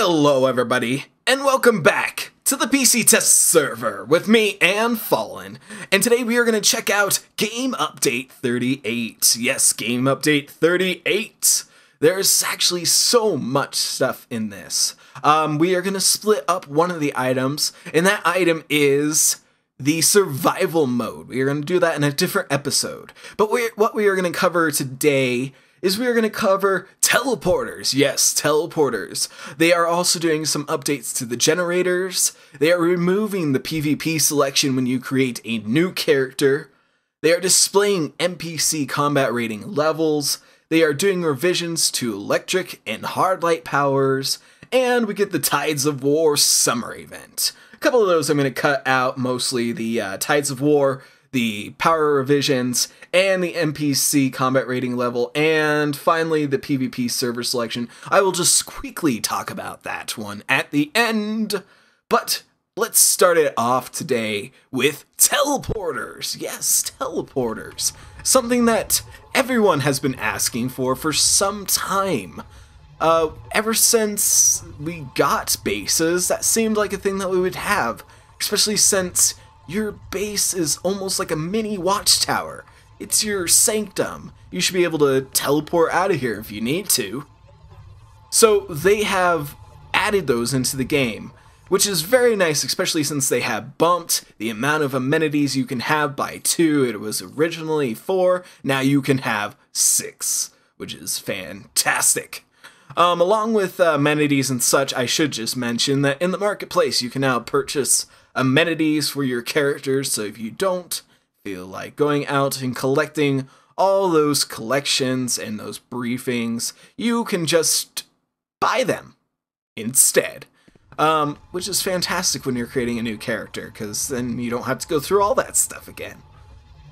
Hello everybody, and welcome back to the PC Test Server with me and Fallen. And today we are going to check out Game Update 38. Yes, Game Update 38. There's actually so much stuff in this. We are going to split up one of the items, and that item is the survival mode. We are going to do that in a different episode. But what we are going to cover today is we are going to cover teleporters. Yes, teleporters. They are also doing some updates to the generators. They are removing the PvP selection when you create a new character. They are displaying NPC combat rating levels. They are doing revisions to electric and hard light powers. And we get the Tides of War summer event. A couple of those I'm going to cut out, mostly the Tides of War, the power revisions, and the NPC combat rating level, and finally the PvP server selection. I will just quickly talk about that one at the end, but let's start it off today with teleporters. Yes, teleporters. Something that everyone has been asking for some time. Ever since we got bases, that seemed like a thing that we would have, especially since your base is almost like a mini watchtower. It's your sanctum. You should be able to teleport out of here if you need to. So they have added those into the game, which is very nice, especially since they have bumped the amount of amenities you can have by 2. It was originally 4, now you can have 6, which is fantastic. Along with amenities and such, I should just mention that in the marketplace you can now purchase amenities for your characters, so if you don't feel like going out and collecting all those collections and those briefings, you can just buy them instead. Which is fantastic when you're creating a new character, because then you don't have to go through all that stuff again.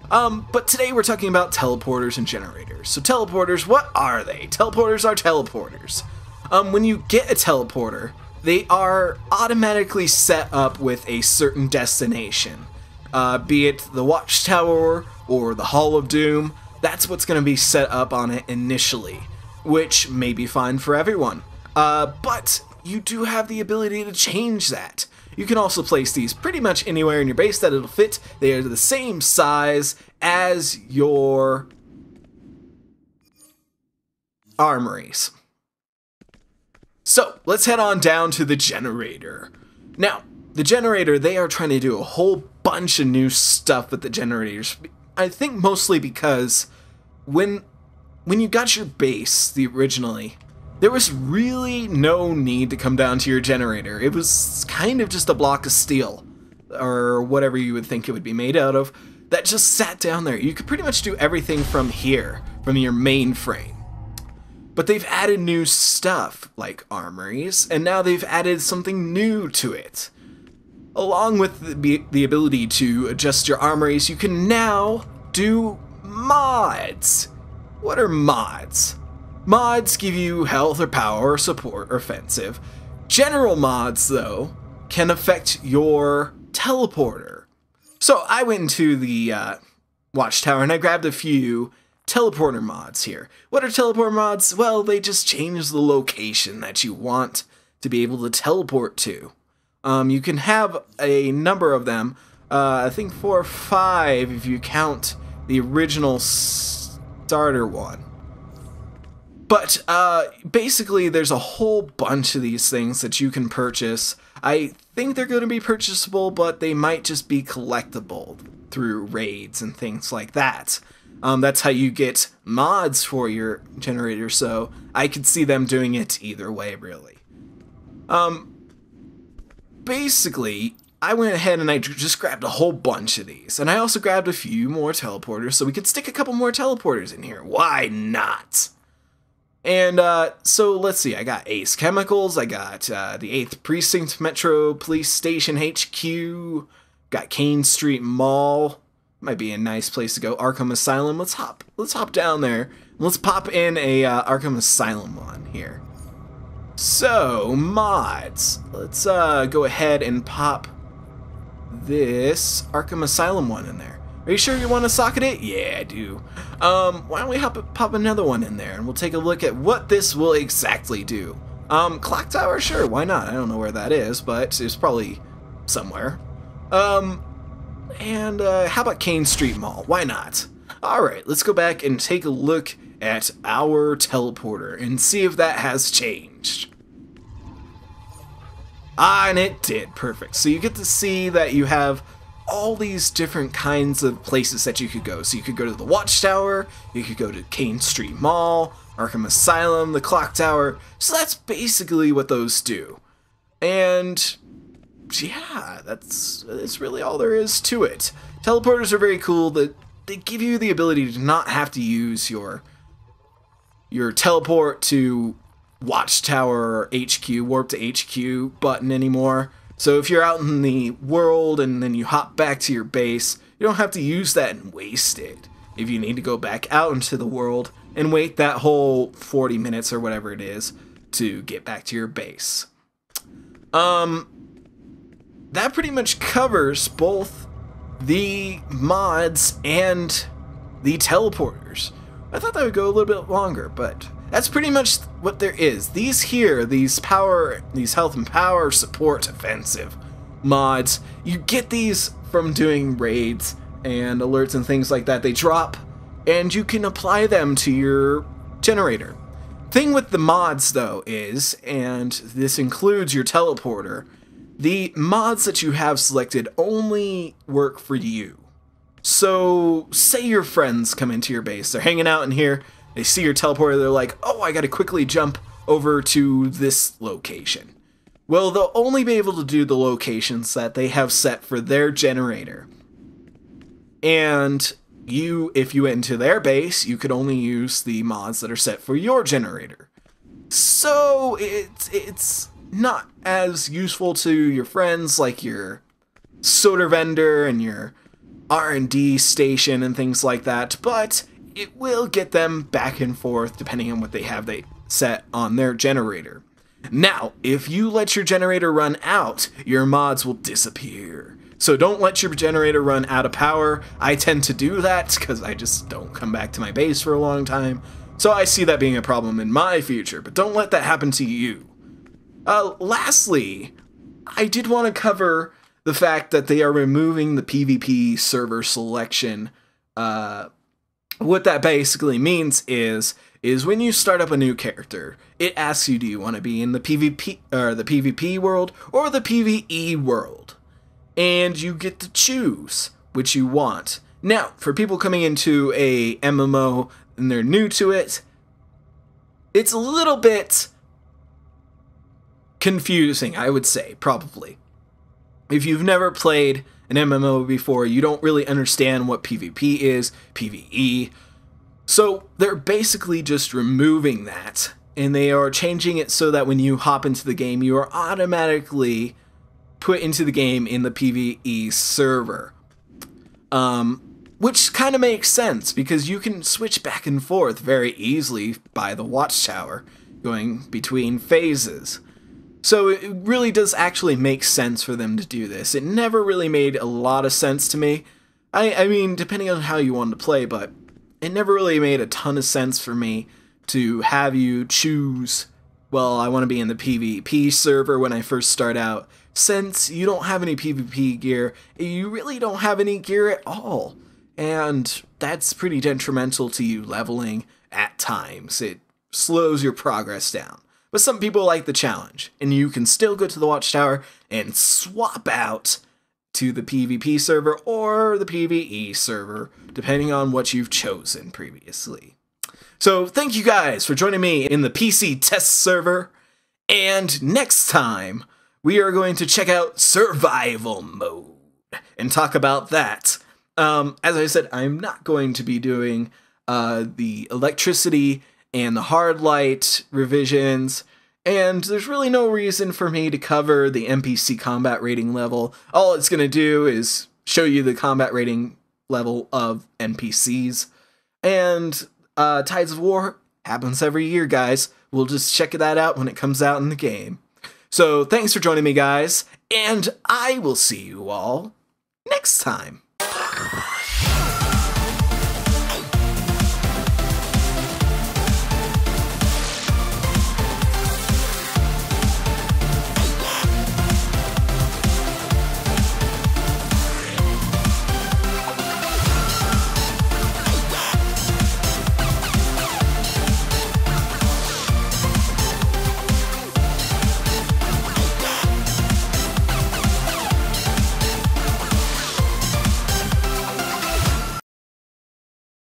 But today we're talking about teleporters and generators. So teleporters, what are they? Teleporters are teleporters. When you get a teleporter, they are automatically set up with a certain destination. Be it the Watchtower or the Hall of Doom, that's what's going to be set up on it initially, which may be fine for everyone. But you do have the ability to change that. You can also place these pretty much anywhere in your base that it'll fit. They are the same size as your armories. So, let's head on down to the generator. Now, the generator, they are trying to do a whole bunch of new stuff with the generators. I think mostly because when you got your base, originally, there was really no need to come down to your generator. It was kind of just a block of steel, or whatever you would think it would be made out of, that just sat down there. You could pretty much do everything from here, from your mainframe. But they've added new stuff, like armories, and now they've added something new to it. Along with the ability to adjust your armories, you can now do mods. What are mods? Mods give you health or power or support or offensive. General mods, though, can affect your teleporter. So I went into the Watchtower and I grabbed a few teleporter mods here. What are teleporter mods? Well, they just change the location that you want to be able to teleport to. You can have a number of them, I think 4 or 5 if you count the original starter one. But basically there's a whole bunch of these things that you can purchase. I think they're going to be purchasable, but they might just be collectible through raids and things like that. That's how you get mods for your generator, so I could see them doing it either way, really. Basically, I went ahead and I just grabbed a whole bunch of these, and I also grabbed a few more teleporters, so we could stick a couple more teleporters in here. Why not? And, so let's see, I got Ace Chemicals, I got, the 8th Precinct Metro Police Station HQ, got Kane Street Mall. Might be a nice place to go. Arkham Asylum. Let's hop down there. Let's pop in a Arkham Asylum one here. So, mods. Let's go ahead and pop this Arkham Asylum one in there. Are you sure you want to socket it? Yeah, I do. Why don't we pop another one in there and we'll take a look at what this will exactly do. Clock Tower, sure, why not? I don't know where that is, but it's probably somewhere. And how about Kane Street Mall? Why not? Alright, let's go back and take a look at our teleporter and see if that has changed. Ah, and it did. Perfect. So you get to see that you have all these different kinds of places that you could go. So you could go to the Watchtower, you could go to Kane Street Mall, Arkham Asylum, the Clock Tower. So that's basically what those do. And yeah, that's really all there is to it. Teleporters are very cool. That they give you the ability to not have to use your teleport to Watchtower or HQ, warp to HQ button anymore. So if you're out in the world and then you hop back to your base, you don't have to use that and waste it. If you need to go back out into the world and wait that whole 40 minutes or whatever it is to get back to your base. That pretty much covers both the mods and the teleporters. I thought that would go a little bit longer, but that's pretty much what there is. These health and power support offensive mods, you get these from doing raids and alerts and things like that. They drop, and you can apply them to your generator. Thing with the mods, though, is, and this includes your teleporter, the mods that you have selected only work for you. So, say your friends come into your base, they're hanging out in here, they see your teleporter, they're like, oh, I gotta quickly jump over to this location. Well, they'll only be able to do the locations that they have set for their generator. And if you went into their base, you could only use the mods that are set for your generator. So, it's not as useful to your friends like your soda vendor and your R&D station and things like that, but it will get them back and forth depending on what they have set on their generator. Now, if you let your generator run out, your mods will disappear. So don't let your generator run out of power. I tend to do that because I just don't come back to my base for a long time. So I see that being a problem in my future, but don't let that happen to you. Lastly, I did want to cover the fact that they are removing the PvP server selection. What that basically means is when you start up a new character, it asks you, do you want to be in the PvP world or the PvE world? And you get to choose which you want. Now, for people coming into a MMO and they're new to it, it's a little bit confusing, I would say, probably. If you've never played an MMO before, you don't really understand what PvP is, PvE. So they're basically just removing that, and they are changing it so that when you hop into the game, you are automatically put into the game in the PvE server. Which kind of makes sense, because you can switch back and forth very easily by the Watchtower, going between phases. So it really does actually make sense for them to do this. It never really made a lot of sense to me. I mean, depending on how you want to play, but it never really made a ton of sense for me to have you choose, well, I want to be in the PvP server when I first start out. Since you don't have any PvP gear, you really don't have any gear at all. And that's pretty detrimental to you leveling at times. It slows your progress down. But some people like the challenge, and you can still go to the Watchtower and swap out to the PvP server or the PvE server, depending on what you've chosen previously. So thank you guys for joining me in the PC test server, and next time we are going to check out survival mode and talk about that. As I said, I'm not going to be doing the electricity and the hard light revisions, and there's really no reason for me to cover the NPC combat rating level. All it's going to do is show you the combat rating level of NPCs, and Tides of War happens every year, guys. We'll just check that out when it comes out in the game. So thanks for joining me, guys, and I will see you all next time.